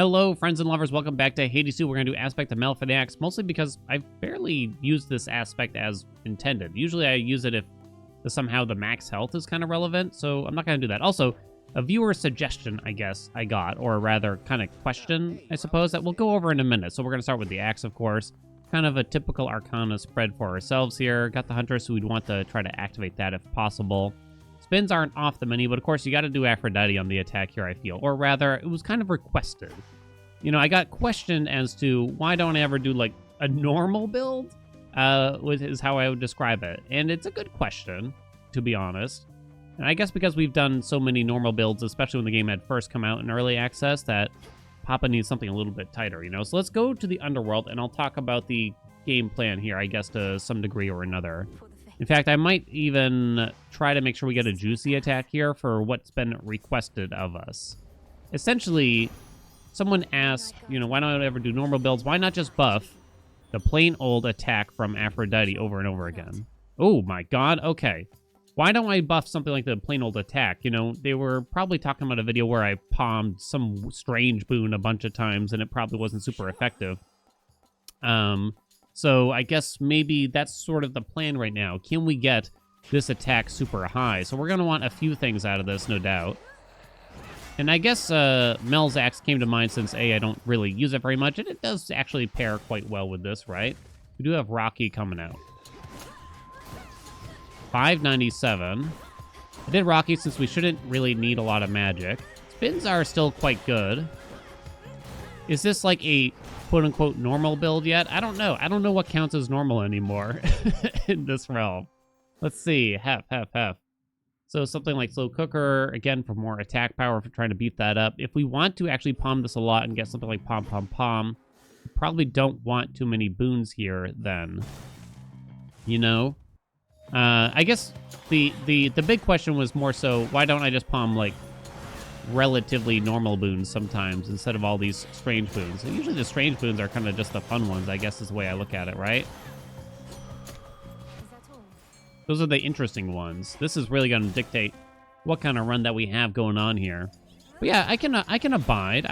Hello, friends and lovers. Welcome back to Hades 2. We're going to do Aspect of Malfinax, mostly because I've barely used this aspect as intended. Usually I use it if somehow the max health is kind of relevant, so I'm not going to do that. Also, a viewer suggestion, I guess, I got, or rather kind of question, I suppose, that we'll go over in a minute. So we're going to start with the axe, of course. Kind of a typical Arcana spread for ourselves here. Got the Hunter, so we'd want to try to activate that if possible. Spins aren't off the menu, but of course you got to do Aphrodite on the attack here, I feel. Or rather, it was kind of requested. You know, I got questioned as to why don't I ever do, like, a normal build? Is how I would describe it. And it's a good question, to be honest. And I guess because we've done so many normal builds, especially when the game had first come out in early access, that Papa needs something a little bit tighter, you know? So let's go to the Underworld, and I'll talk about the game plan here, I guess, to some degree or another. In fact, I might even try to make sure we get a juicy attack here for what's been requested of us. Essentially, someone asked, you know, why don't I ever do normal builds? Why not just buff the plain old attack from Aphrodite over and over again? Oh my god, okay. Why don't I buff something like the plain old attack? You know, they were probably talking about a video where I palmed some strange boon a bunch of times and it probably wasn't super effective. So I guess maybe that's sort of the plan right now. Can we get this attack super high? So we're going to want a few things out of this, no doubt. And I guess Mel's axe came to mind since, A, I don't really use it very much, and it does actually pair quite well with this, right? We do have Rocky coming out. 597. I did Rocky since we shouldn't really need a lot of magic. Spins are still quite good. Is this like a quote-unquote normal build yet? I don't know. I don't know what counts as normal anymore in this realm. Let's see. Hef. So something like Slow Cooker, again, for more attack power if we're trying to beat that up. If we want to actually palm this a lot and get something like Pom, we probably don't want too many boons here then. You know? I guess the big question was more so, why don't I just palm, like, relatively normal boons sometimes instead of all these strange boons? And usually the strange boons are kind of just the fun ones, I guess is the way I look at it, right? Those are the interesting ones. This is really going to dictate what kind of run that we have going on here. But yeah, I can abide.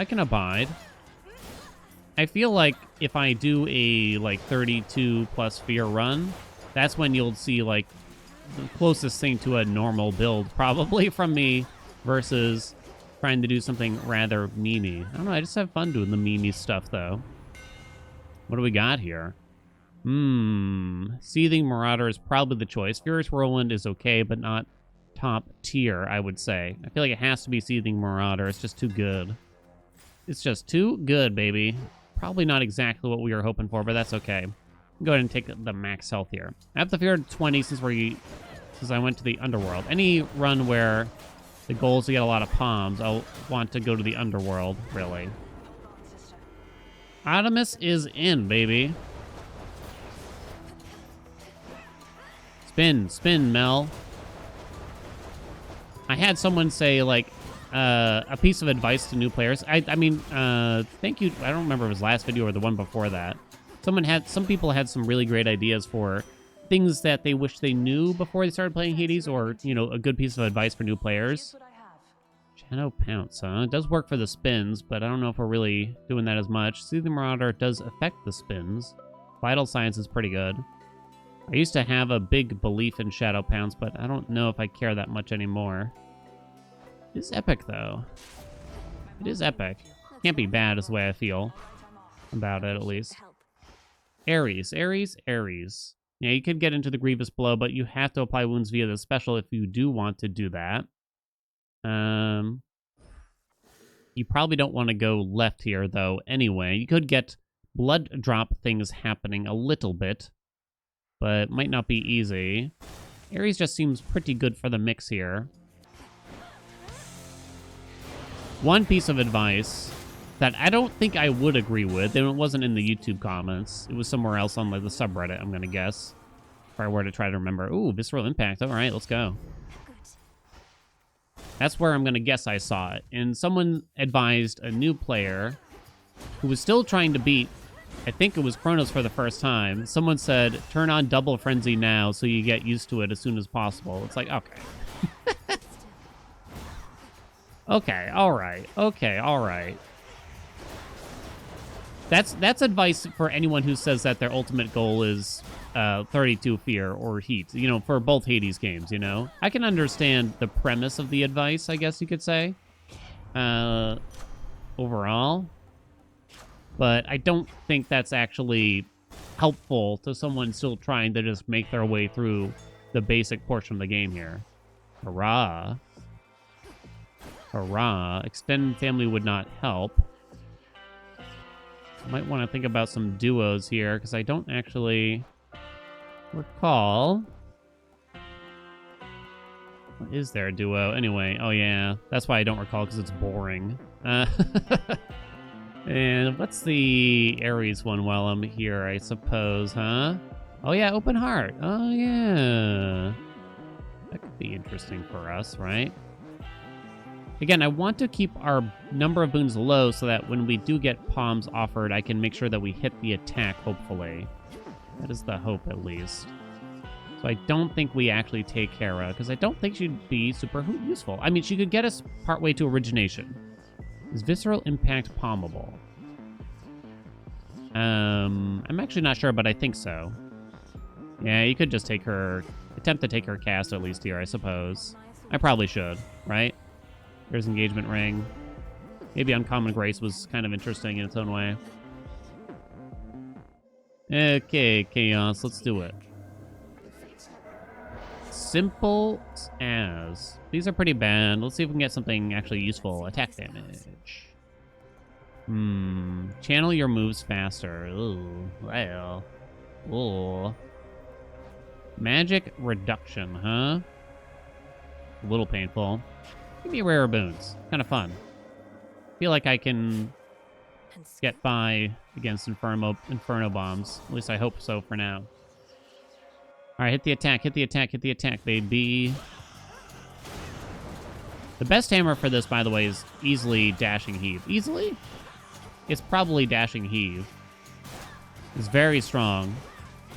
I feel like if I do a, like, 32 plus fear run, that's when you'll see, like, the closest thing to a normal build probably from me versus trying to do something rather memey. I don't know, I just have fun doing the memey stuff, though. What do we got here? Seething Marauder is probably the choice. Furious Whirlwind is okay, but not top tier, I would say. I feel like it has to be Seething Marauder. It's just too good. It's just too good, baby. Probably not exactly what we were hoping for, but that's okay. Go ahead and take the max health here. I have the fear 20 since I went to the Underworld. Any run where the goal is to get a lot of palms, I'll want to go to the Underworld, really. Artemis is in, baby. Spin, Mel. I had someone say, like, a piece of advice to new players. I mean, thank you. I don't remember if it was last video or the one before that. Some people had some really great ideas for things that they wish they knew before they started playing Hades, or, you know, a good piece of advice for new players. Shadow Pounce, huh? It does work for the spins, but I don't know if we're really doing that as much. Seething Marauder does affect the spins. Vital Science is pretty good. I used to have a big belief in Shadow Pounce, but I don't know if I care that much anymore. It is epic, though. It is epic. Can't be bad is the way I feel about it, at least. Ares. Yeah, you could get into the Grievous Blow, but you have to apply wounds via the special if you do want to do that. You probably don't want to go left here, though, anyway. You could get blood drop things happening a little bit, but might not be easy. Ares just seems pretty good for the mix here. One piece of advice that I don't think I would agree with, and it wasn't in the YouTube comments. It was somewhere else on, like, the subreddit, I'm going to guess. If I were to try to remember. Ooh, Visceral Impact. All right, let's go. That's where I'm going to guess I saw it. And someone advised a new player who was still trying to beat, I think it was Chronos for the first time. Someone said, turn on Double Frenzy now so you get used to it as soon as possible. It's like, okay. Okay, all right. That's advice for anyone who says that their ultimate goal is 32 fear or heat, you know, for both Hades games, you know? I can understand the premise of the advice, I guess you could say, overall. But I don't think that's actually helpful to someone still trying to just make their way through the basic portion of the game here. Hurrah. Hurrah. Extended family would not help. Might want to think about some duos here, because I don't actually recall. What is there a duo? Anyway, oh yeah. That's why I don't recall, because it's boring. And what's the Ares one while I'm here, I suppose, huh? Oh yeah, Open Heart. Oh yeah. That could be interesting for us, right? Again, I want to keep our number of boons low so that when we do get palms offered, I can make sure that we hit the attack, hopefully. That is the hope, at least. So I don't think we actually take Hera, because I don't think she'd be super useful. I mean, she could get us partway to Origination. Is Visceral Impact palmable? I'm actually not sure, but I think so. Yeah, you could just take her... Attempt to take her cast at least here, I suppose. I probably should, right? There's Engagement Ring. Maybe Uncommon Grace was kind of interesting in its own way. Okay, Chaos, let's do it. Simple as. These are pretty bad. Let's see if we can get something actually useful. Attack damage. Channel your moves faster. Ooh, well. Ooh. Magic reduction, huh? A little painful. Give me rarer boons. Kind of fun. Feel like I can get by against Inferno bombs. At least I hope so for now. All right, hit the attack, hit the attack, hit the attack, baby. The best hammer for this, by the way, is easily Dashing Heave. Easily? It's probably Dashing Heave. It's very strong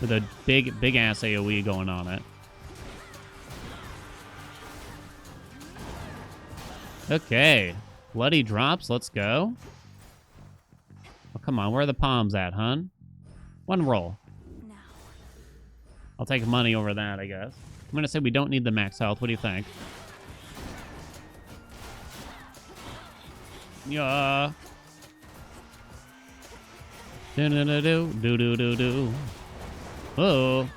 with a big-ass AoE going on it. Okay. Bloody drops, let's go. Oh, come on, where are the palms at, hun? One roll. I'll take money over that, I guess. I'm going to say we don't need the max health. What do you think? Yeah. Do-do-do-do. Oh.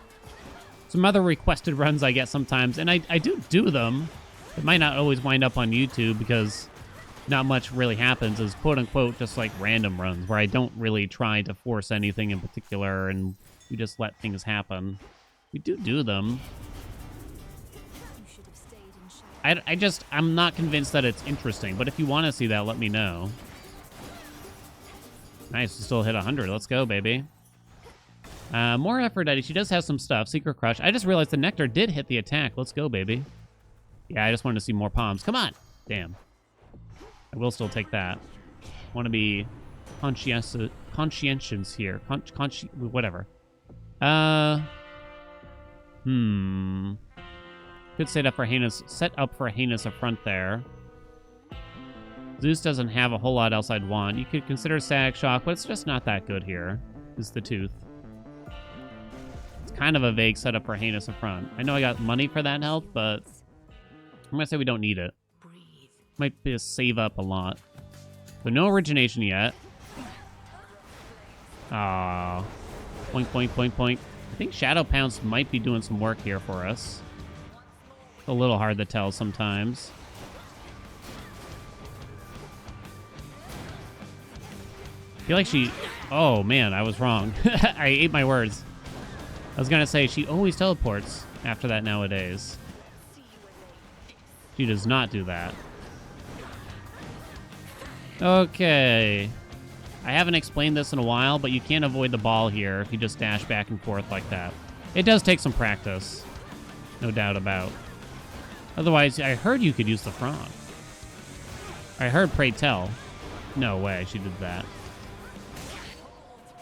Some other requested runs I get sometimes, and I do them. It might not always wind up on YouTube because not much really happens as quote-unquote just like random runs where I don't really try to force anything in particular and we just let things happen. We do them. I'm not convinced that it's interesting, but if you want to see that, let me know. Nice, we still hit 100. Let's go, baby. More Aphrodite. She does have some stuff. Secret Crush. I just realized the Nectar did hit the attack. Let's go, baby. Yeah, I just wanted to see more palms. Come on! Damn. I will still take that. Want to be conscientious here. Whatever. Could set up for heinous up front there. Zeus doesn't have a whole lot else I'd want. You could consider Sag Shock, but it's just not that good here. Is the Tooth. It's kind of a vague setup for heinous up front. I know I got money for that help, but I'm gonna say we don't need it. Might be a save up a lot. So no origination yet. Ah, point, point, point, point. I think Shadow Pounce might be doing some work here for us. A little hard to tell sometimes. I feel like she... Oh, man, I was wrong. I ate my words. I was going to say, she always teleports after that nowadays. She does not do that. Okay. I haven't explained this in a while, but you can't avoid the ball here if you just dash back and forth like that. It does take some practice. No doubt about. Otherwise, I heard you could use the frog. I heard Pray Tell. No way she did that.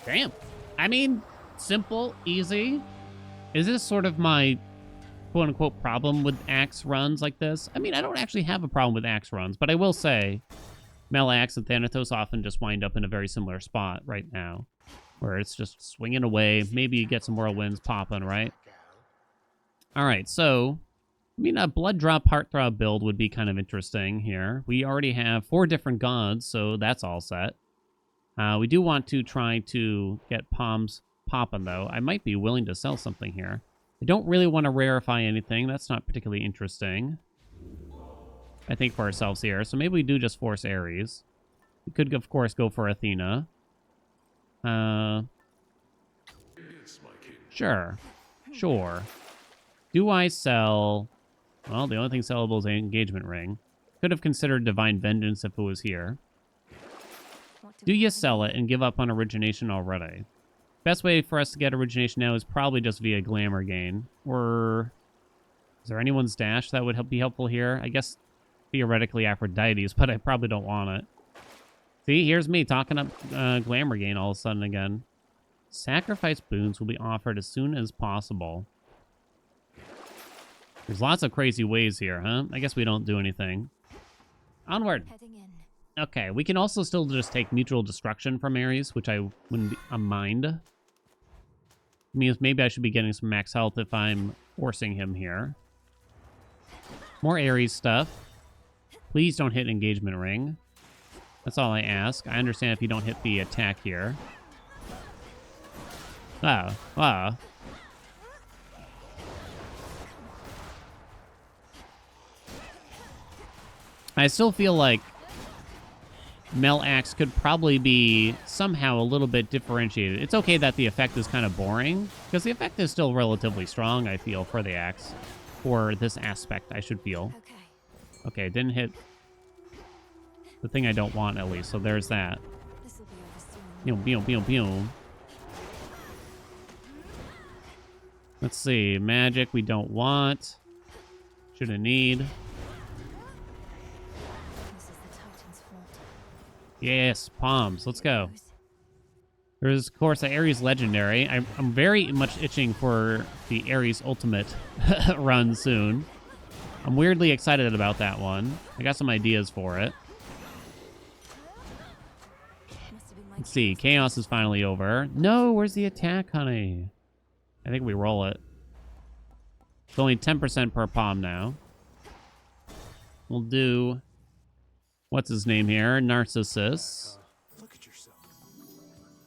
Damn. I mean, simple, easy. Is this sort of my quote-unquote problem with axe runs like this? I mean, I don't actually have a problem with axe runs, but I will say Melax and Thanatos often just wind up in a very similar spot right now, where it's just swinging away. Maybe you get some whirlwinds popping, right? All right, so, I mean, a blood drop heartthrob build would be kind of interesting here. We already have 4 different gods, so that's all set. We do want to try to get palms popping, though. I might be willing to sell something here. I don't really want to rarefy anything. That's not particularly interesting, I think, for ourselves here. So maybe we do just force Ares. We could, of course, go for Athena. Sure. Sure. Do I sell... Well, the only thing sellable is an engagement ring. Could have considered Divine Vengeance if it was here. Do you sell it and give up on origination already? Best way for us to get origination now is probably just via Glamour gain. Or... Is there anyone's dash that would be helpful here? I guess theoretically Aphrodite's, but I probably don't want it. See, here's me talking up Glamour gain all of a sudden again. Sacrifice boons will be offered as soon as possible. There's lots of crazy ways here, huh? I guess we don't do anything. Onward. Okay, we can also still just take mutual destruction from Ares, which I wouldn't mind. I mean, maybe I should be getting some max health if I'm forcing him here. More Ares stuff. Please don't hit engagement ring. That's all I ask. I understand if you don't hit the attack here. Oh, wow. I still feel like Melax could probably be somehow a little bit differentiated. It's okay that the effect is kind of boring, because the effect is still relatively strong, I feel, for the axe. For this aspect, I should feel. Okay, it didn't hit the thing I don't want, at least, so there's that. Let's see, magic we don't want. Shouldn't need. Yes, palms. Let's go. There's, of course, the Ares Legendary. I'm very much itching for the Ares Ultimate run soon. I'm weirdly excited about that one. I got some ideas for it. Let's see. Chaos is finally over. No, where's the attack, honey? I think we roll it. It's only 10% per palm now. We'll do... What's his name here? Narcissus. Look at yourself.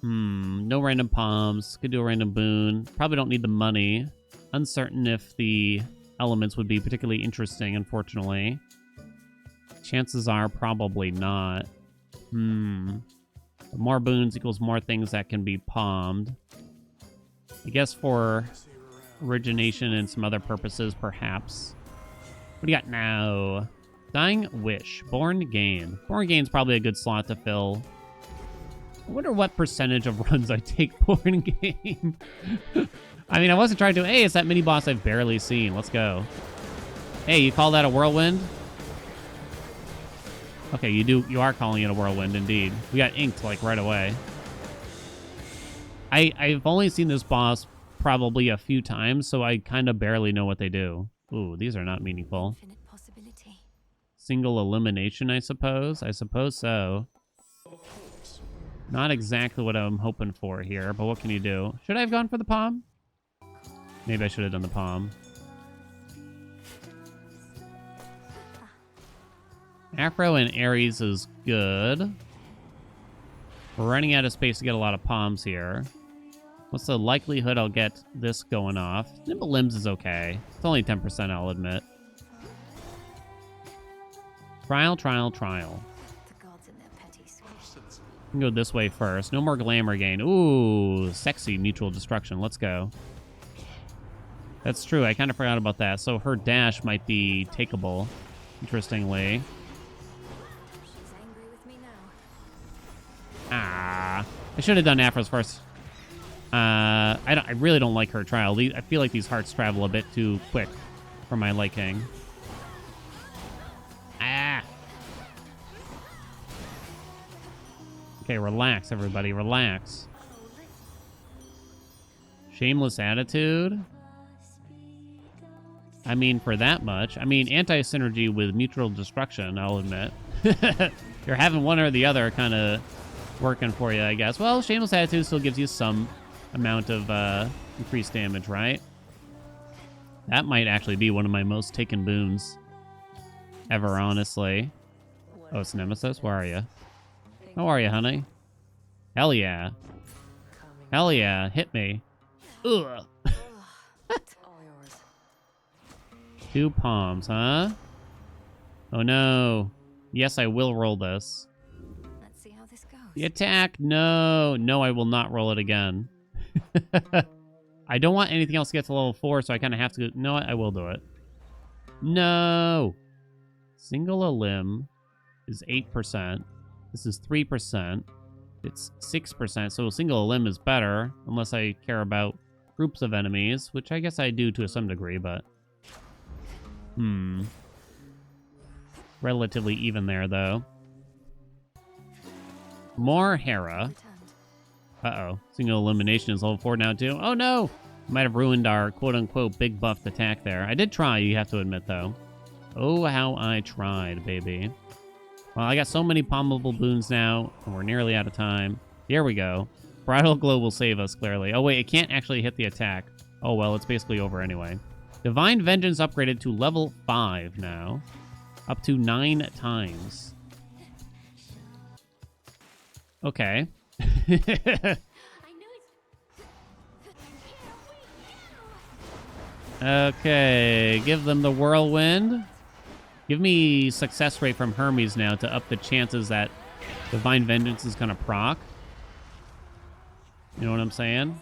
No random palms. Could do a random boon. Probably don't need the money. Uncertain if the elements would be particularly interesting, unfortunately. Chances are probably not. More boons equals more things that can be palmed. I guess for origination and some other purposes, perhaps. What do you got now? Dying Wish. Born Gain. Born Gain's probably a good slot to fill. I wonder what percentage of runs I take Born Gain. I mean, I wasn't trying to... Hey, it's that mini-boss I've barely seen. Let's go. Hey, you call that a whirlwind? Okay, you are calling it a whirlwind, indeed. We got inked, like, right away. I've only seen this boss probably a few times, so I kind of barely know what they do. Ooh, these are not meaningful. Single elimination, I suppose? I suppose so. Not exactly what I'm hoping for here, but what can you do? Should I have gone for the palm? Maybe I should have done the palm. Afro and Ares is good. We're running out of space to get a lot of palms here. What's the likelihood I'll get this going off? Nimble Limbs is okay. It's only 10%, I'll admit. Trial. We can go this way first. No more Glamour gain. Ooh, sexy mutual destruction. Let's go. That's true. I kind of forgot about that. So her dash might be takeable, interestingly. I should have done Afro's first. I really don't like her trial. I feel like these hearts travel a bit too quick for my liking. Okay, relax, everybody. Relax. Shameless attitude. I mean, for that much. I mean, anti-synergy with mutual destruction, I'll admit. you're having one or the other kind of working for you, I guess. Well, Shameless Attitude still gives you some amount of increased damage, right? That might actually be one of my most taken boons ever, honestly. Oh, it's Nemesis? Where are you? How are you, honey? Hell yeah. Hell yeah. Hit me. Ugh. 2 palms, huh? Oh, no. Yes, I will roll this. Let's see how this goes. The attack. No. No, I will not roll it again. I don't want anything else to get to level 4, so I kind of have to go. No, I will do it. No. Single a limb is 8%. This is 3%. It's 6%, so a single limb is better, unless I care about groups of enemies, which I guess I do to some degree, but... Relatively even there, though. More Hera. Uh-oh. Single elimination is level 4 now, too. Oh, no! Might have ruined our quote-unquote big buffed attack there. I did try, you have to admit, though. Oh, how I tried, baby. Well, I got so many pommable boons now, and we're nearly out of time. Here we go. Bridal Glow will save us, clearly. Oh, wait, it can't actually hit the attack. Oh, well, it's basically over anyway. Divine Vengeance upgraded to level 5 now. Up to 9 times. Okay. Okay, give them the Whirlwind. Give me success rate from Hermes now to up the chances that Divine Vengeance is going to proc. You know what I'm saying?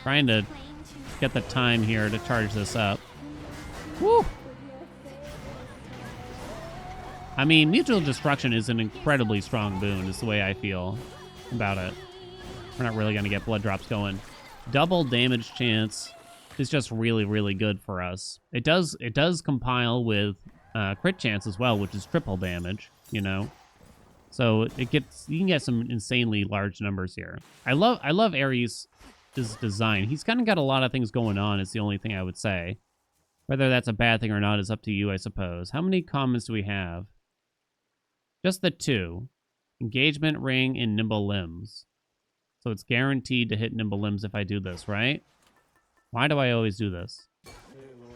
Trying to get the time here to charge this up. Woo! I mean, Mutual Destruction is an incredibly strong boon, is the way I feel about it. We're not really going to get blood drops going. Double damage chance is just really, really good for us. It does compile with crit chance as well, which is triple damage, you know? So you can get some insanely large numbers here. I love Ares' design. He's kind of got a lot of things going on, is the only thing I would say. Whether that's a bad thing or not is up to you, I suppose. How many commons do we have? Just the 2. Engagement Ring and Nimble Limbs. So it's guaranteed to hit Nimble Limbs if I do this, right? Why do I always do this?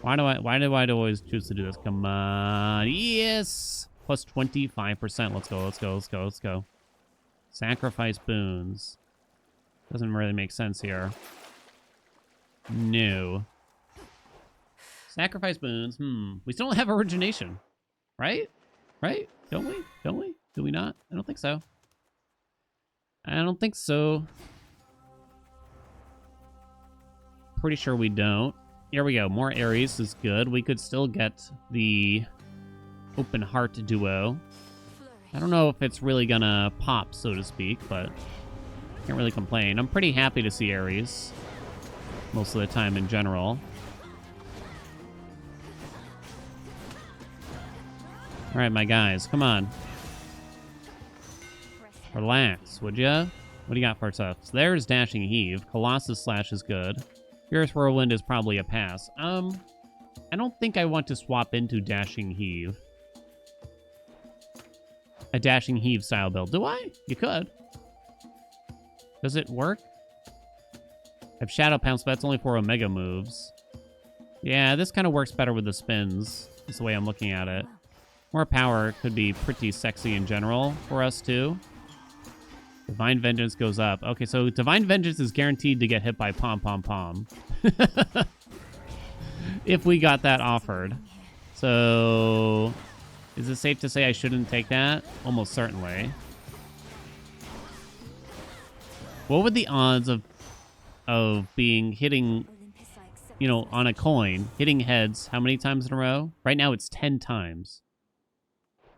Why do I always choose to do this? Come on. Yes! Plus 25%. Let's go, let's go, let's go, let's go. Sacrifice boons. Doesn't really make sense here. No. Sacrifice boons. We still don't have origination. Right? Right? Don't we? Don't we? Do we not? I don't think so. I don't think so. Pretty sure we don't. Here we go. More Ares is good. We could still get the Open Heart duo. I don't know if it's really gonna pop, so to speak, but can't really complain. I'm pretty happy to see Ares most of the time in general. All right, my guys, come on. Relax, would ya? What do you got for us? So there's Dashing Heave. Colossus Slash is good. Fierce Whirlwind is probably a pass. I don't think I want to swap into Dashing Heave. A Dashing Heave style build. Do I? You could. Does it work? I have Shadow Pounce, but that's only for Omega moves. Yeah, this kind of works better with the spins. That's the way I'm looking at it. More power could be pretty sexy in general for us, too. Divine Vengeance goes up. Okay, so Divine Vengeance is guaranteed to get hit by Pom Pom Pom. If we got that offered. So, is it safe to say I shouldn't take that? Almost certainly. What would the odds of hitting, you know, on a coin, hitting heads how many times in a row? Right now it's 10 times.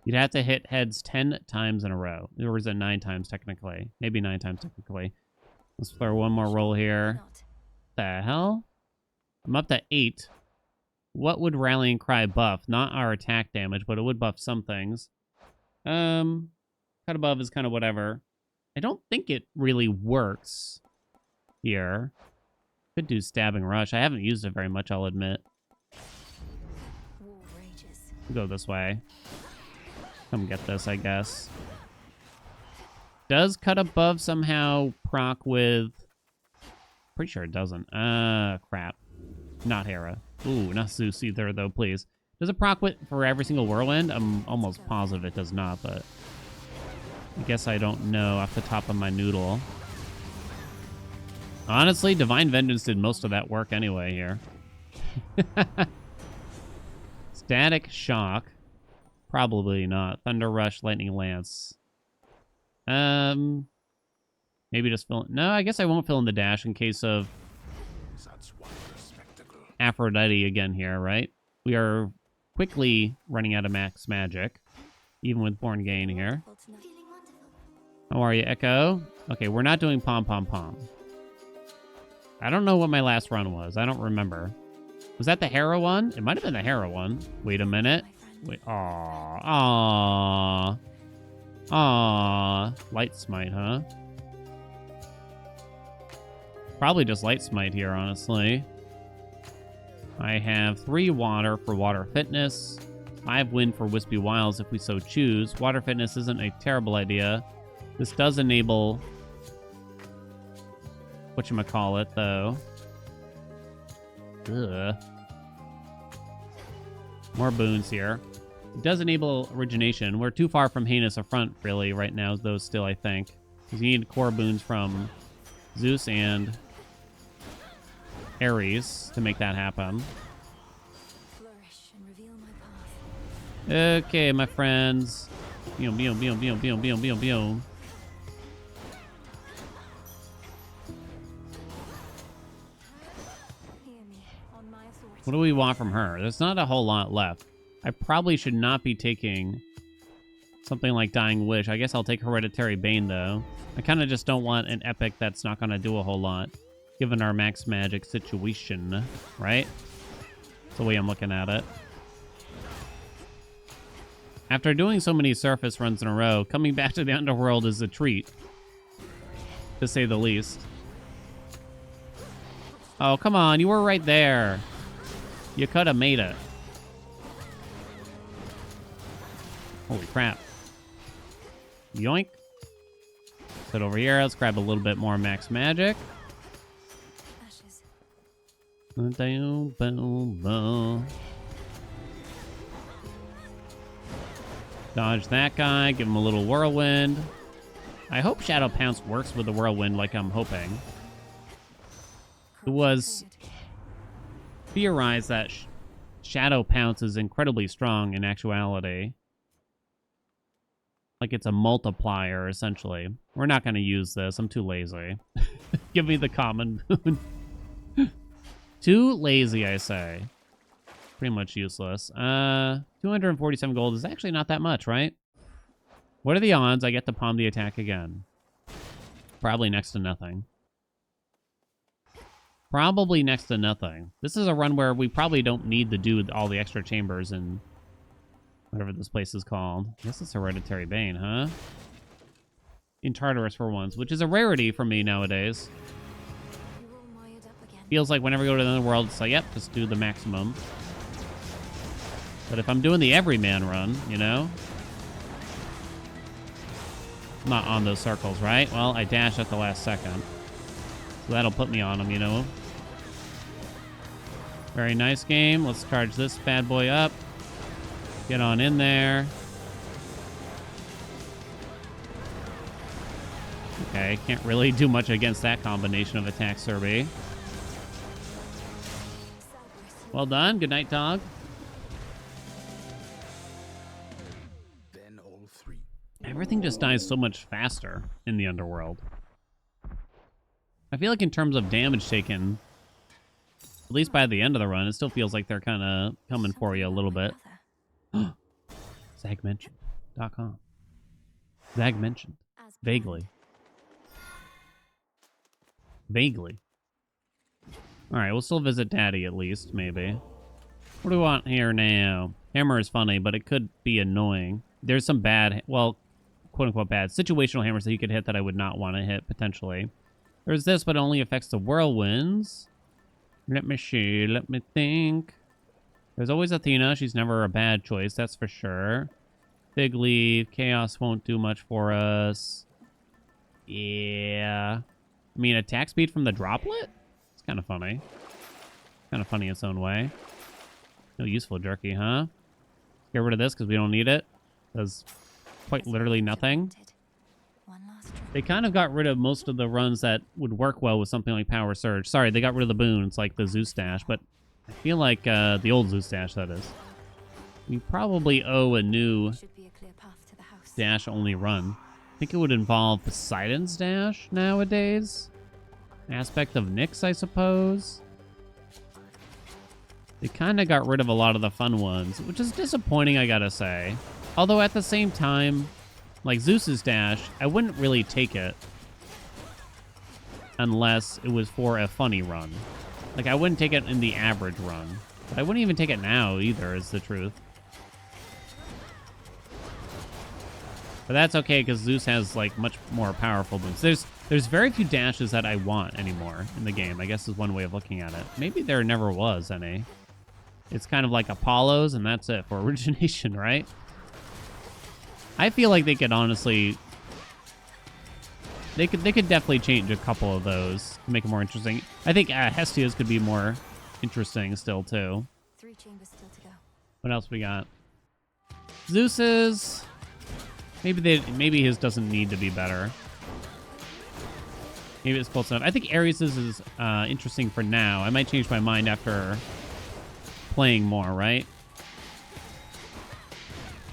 You'd have to hit heads 10 times in a row. Or is it 9 times technically? Maybe 9 times technically. Let's throw one more roll here. The hell? I'm up to 8. What would Rallying Cry buff? Not our attack damage, but it would buff some things. Cut above is kind of whatever. I don't think it really works here. Could do Stabbing Rush. I haven't used it very much, I'll admit. Go this way. Come get this, I guess. Does cut above somehow proc with... Pretty sure it doesn't. Crap. Not Hera. Ooh, not Zues either, though, please. Does it proc with for every single whirlwind? I'm almost positive it does not, but... I guess I don't know off the top of my noodle. Honestly, Divine Vengeance did most of that work anyway here. Static Shock. Probably not. Thunder Rush, Lightning Lance. Maybe just fill... No, I guess I won't fill in the dash in case of Aphrodite again here, right? We are quickly running out of max magic, even with Born Gain here. How are you, Echo? Okay, we're not doing Pom Pom Pom. I don't know what my last run was. I don't remember. Was that the Hera one? It might have been the Hera one. Wait a minute. Wait. Aww. Light Smite, huh? Probably just Light Smite here, honestly. I have 3 water for Water Fitness. 5 wind for Wispy Wilds if we so choose. Water Fitness isn't a terrible idea. This does enable... whatchamacallit, though. Ugh. More boons here. It does enable origination. We're too far from Heinous Affront, really, right now, though, still, I think. Because you need core boons from Zues and Ares to make that happen. Okay, my friends. Boom, boom, boom, boom, boom, boom, boom, boom. What do we want from her? There's not a whole lot left. I probably should not be taking something like Dying Wish. I guess I'll take Hereditary Bane, though. I kind of just don't want an epic that's not going to do a whole lot, given our max magic situation, right? That's the way I'm looking at it. After doing so many surface runs in a row, coming back to the Underworld is a treat, to say the least. Oh, come on. You were right there. You could have made it. Holy crap. Yoink. Sit over here. Let's grab a little bit more max magic. Dodge that guy. Give him a little whirlwind. I hope Shadow Pounce works with the whirlwind like I'm hoping. It was theorized that Shadow Pounce is incredibly strong in actuality. Like it's a multiplier, essentially. We're not going to use this. I'm too lazy. Give me the common boon. Too lazy, I say. Pretty much useless. 247 gold is actually not that much, right? What are the odds I get to palm the attack again? Probably next to nothing. Probably next to nothing. This is a run where we probably don't need to do all the extra chambers and whatever this place is called. I guess it's Hereditary Bane, huh? In Tartarus for once, which is a rarity for me nowadays. Feels like whenever we go to the Underworld, it's like, yep, just do the maximum. But if I'm doing the everyman run, you know? I'm not on those circles, right? Well, I dashed at the last second. So that'll put me on them, you know? Very nice game. Let's charge this bad boy up. Get on in there. Okay, can't really do much against that combination of attacks, Serby. Well done. Good night, dog. Then all three. Everything just dies so much faster in the Underworld. I feel like in terms of damage taken, at least by the end of the run, it still feels like they're kind of coming for you a little bit. Zagmentioned.com. Zag mentioned. Vaguely. Vaguely. Alright, we'll still visit Daddy at least, maybe. What do we want here now? Hammer is funny, but it could be annoying. There's some bad, well, quote-unquote bad, situational hammers that you could hit that I would not want to hit, potentially. There's this, but it only affects the whirlwinds. Let me see, let me think. There's always Athena. She's never a bad choice, that's for sure. Big Leaf. Chaos won't do much for us. Yeah. I mean, attack speed from the droplet? It's kind of funny. Kind of funny in its own way. No useful jerky, huh? Get rid of this because we don't need it. Does quite literally nothing. They kind of got rid of most of the runs that would work well with something like Power Surge. Sorry, they got rid of the boons like the Zeus Dash, but I feel like the old Zeus Dash, that is. We probably owe a new dash-only run. I think it would involve Poseidon's Dash nowadays. Aspect of Nyx, I suppose. They kind of got rid of a lot of the fun ones, which is disappointing, I gotta say. Although at the same time, like Zeus's Dash, I wouldn't really take it unless it was for a funny run. Like, I wouldn't take it in the average run. But I wouldn't even take it now either, is the truth. But that's okay, because Zeus has, like, much more powerful boosts. There's very few dashes that I want anymore in the game, I guess is one way of looking at it. Maybe there never was any. It's kind of like Apollo's, and that's it for origination, right? I feel like they could honestly... They could definitely change a couple of those to make it more interesting. I think Hestia's could be more interesting still, too. 3 chambers still to go. What else we got? Zeus's... Maybe his doesn't need to be better. Maybe it's close enough. I think Ares's is interesting for now. I might change my mind after playing more, right?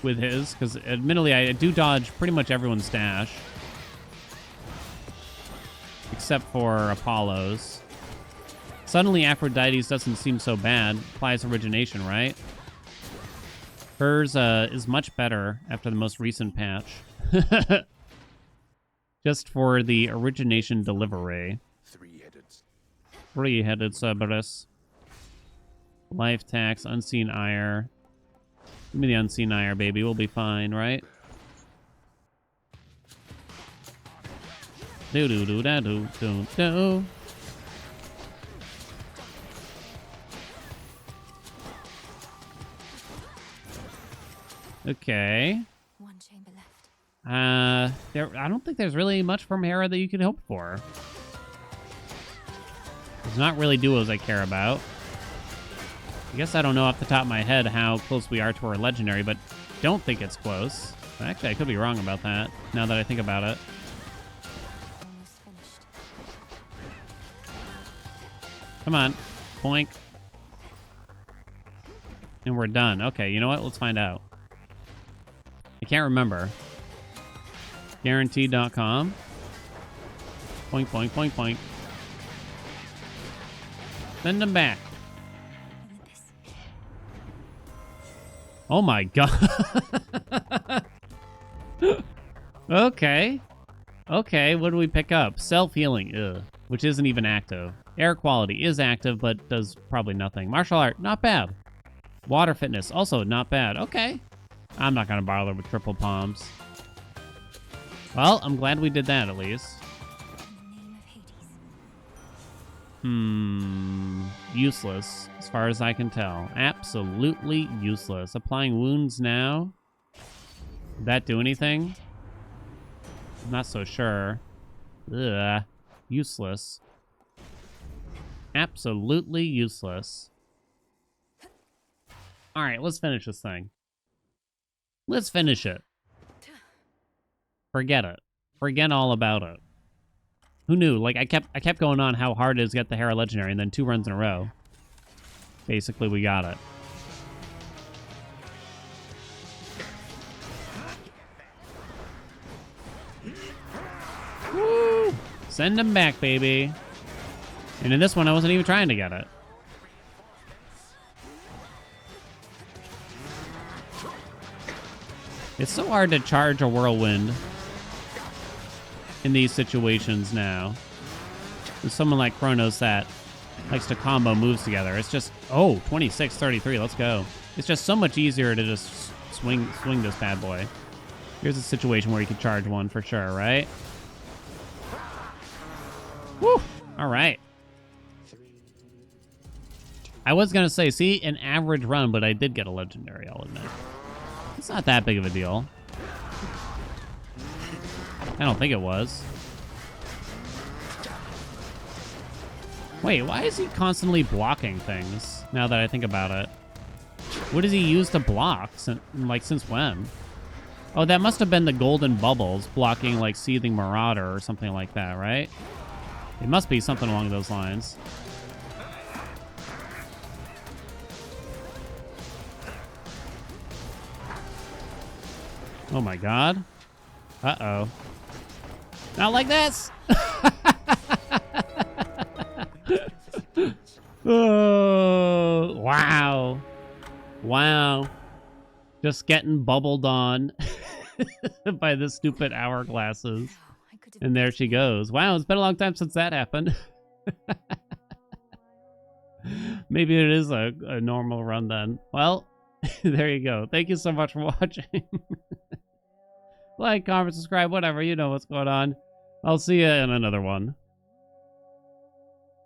With his, because admittedly I do dodge pretty much everyone's dash. Except for Apollo's. Suddenly Aphrodite's doesn't seem so bad. Applies origination, right? Hers is much better after the most recent patch. Just for the origination delivery. 3-headed. 3-headed Cerberus. Life tax, unseen ire. Give me the unseen ire, baby. We'll be fine, right? Do do do da do do do. Okay. 1 chamber left. I don't think there's really much from Hera that you could hope for. There's not really duos I care about. I guess I don't know off the top of my head how close we are to our legendary, but don't think it's close. Actually, I could be wrong about that, now that I think about it. Almost finished. Come on. Boink. And we're done. Okay, you know what? Let's find out. I can't remember. Guaranteed.com. Boink, boink, boink, boink. Send them back. And with this. Oh my god. Okay. Okay, what do we pick up? Self-healing, ugh, which isn't even active. Air quality is active, but does probably nothing. Martial art, not bad. Water fitness, also not bad. Okay. I'm not gonna bother with triple palms. Well, I'm glad we did that at least. In the name of Hades. Useless, as far as I can tell. Absolutely useless. Applying wounds now. Did that do anything? I'm not so sure. Ugh. Useless. Absolutely useless. Alright, let's finish this thing. Let's finish it. Forget it. Forget all about it. Who knew? Like, I kept going on how hard it is to get the Hera Legendary, and then 2 runs in a row. Basically, we got it. Woo! Send him back, baby. And in this one, I wasn't even trying to get it. It's so hard to charge a whirlwind in these situations now. There's someone like Chronos that likes to combo moves together. It's just, oh, 26-33, let's go. It's just so much easier to just swing this bad boy. Here's a situation where you can charge one for sure, right? Woo! All right. 3, 2, I was gonna say, see, an average run, but I did get a legendary, I'll admit. It's not that big of a deal. I don't think it was. Wait, why is he constantly blocking things, now that I think about it? What does he use to block? Since when? Oh, that must have been the golden bubbles blocking, like, Seething Marauder or something like that, right? It must be something along those lines. Oh my god. Uh-oh. Not like this! Oh, wow. Wow. Just getting bubbled on by the stupid hourglasses. I could have And there she goes. Wow, it's been a long time since that happened. Maybe it is a normal run then. Well, there you go. Thank you so much for watching. Like, comment, subscribe, whatever. You know what's going on. I'll see you in another one.